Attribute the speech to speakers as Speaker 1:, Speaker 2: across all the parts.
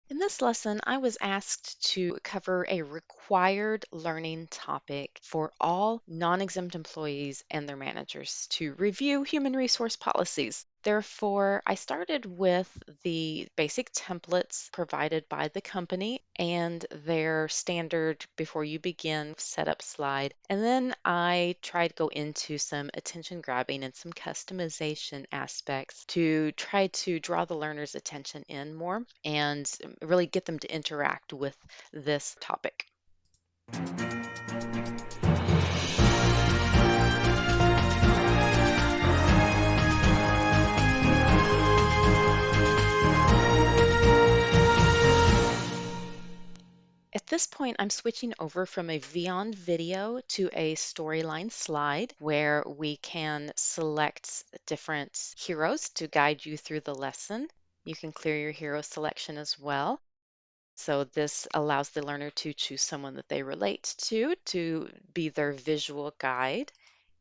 Speaker 1: In this lesson, I was asked to cover a required learning topic for all non-exempt employees and their managers to review human resource policies. Therefore, I started with the basic templates provided by the company and their standard before you begin setup slide. And then I tried to go into some attention grabbing and some customization aspects to try to draw the learner's attention in more and really get them to interact with this topic. At this point, I'm switching over from a Beyond video to a storyline slide where we can select different heroes to guide you through the lesson. You can clear your hero selection as well. So this allows the learner to choose someone that they relate to be their visual guide.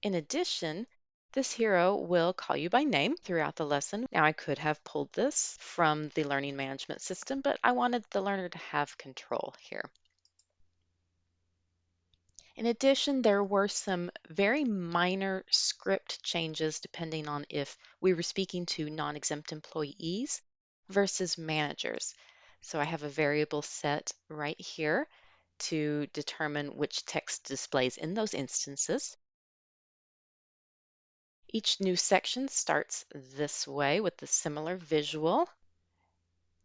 Speaker 1: In addition, this hero will call you by name throughout the lesson. Now, I could have pulled this from the learning management system, but I wanted the learner to have control here. In addition, there were some very minor script changes depending on if we were speaking to non-exempt employees versus managers. So I have a variable set right here to determine which text displays in those instances. Each new section starts this way with a similar visual.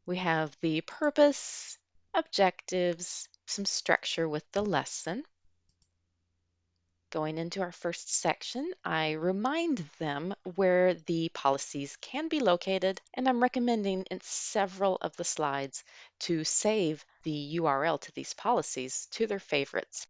Speaker 1: We have the purpose, objectives, some structure with the lesson. Going into our first section, I remind them where the policies can be located, and I'm recommending in several of the slides to save the URL to these policies to their favorites.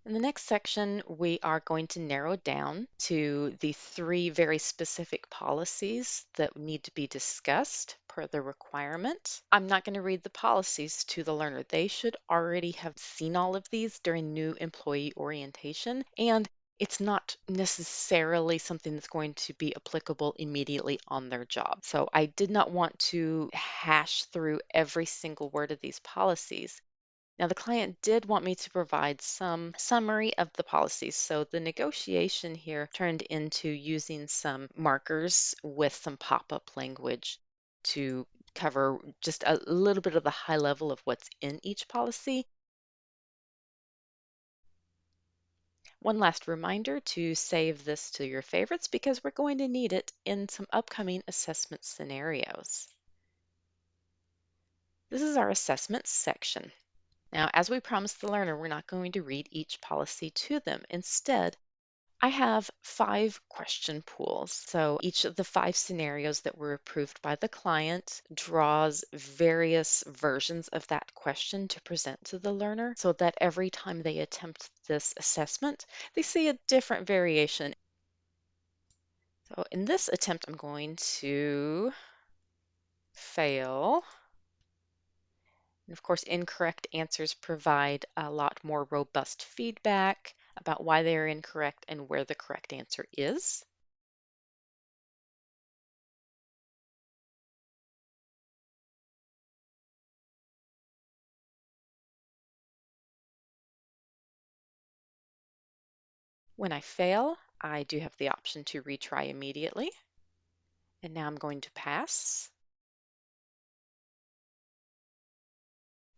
Speaker 1: In the next section, we are going to narrow down to the 3 very specific policies that need to be discussed per the requirement. I'm not going to read the policies to the learner. They should already have seen all of these during new employee orientation, and it's not necessarily something that's going to be applicable immediately on their job. So I did not want to hash through every single word of these policies. Now, the client did want me to provide some summary of the policies, so the negotiation here turned into using some markers with some pop-up language to cover just a little bit of the high level of what's in each policy. One last reminder to save this to your favorites because we're going to need it in some upcoming assessment scenarios. This is our assessment section. Now, as we promised the learner, we're not going to read each policy to them. Instead, I have 5 question pools. So each of the 5 scenarios that were approved by the client draws various versions of that question to present to the learner so that every time they attempt this assessment, they see a different variation. So in this attempt, I'm going to fail. And of course, incorrect answers provide a lot more robust feedback about why they are incorrect and where the correct answer is. When I fail, I do have the option to retry immediately. And now I'm going to pass.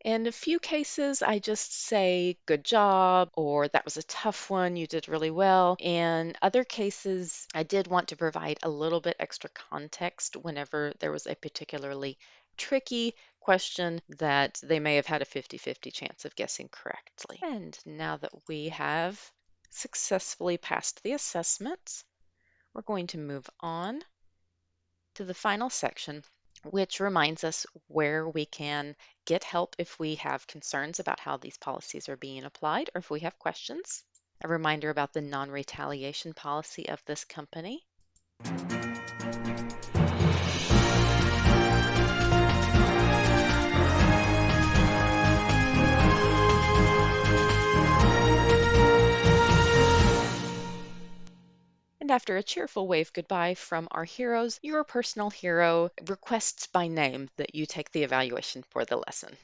Speaker 1: In a few cases, I just say, good job, or that was a tough one, you did really well. In other cases, I did want to provide a little bit extra context whenever there was a particularly tricky question that they may have had a 50-50 chance of guessing correctly. And now that we have successfully passed the assessment, we're going to move on to the final section, which reminds us where we can get help if we have concerns about how these policies are being applied or if we have questions. A reminder about the non-retaliation policy of this company. And after a cheerful wave goodbye from our heroes, your personal hero requests by name that you take the evaluation for the lesson.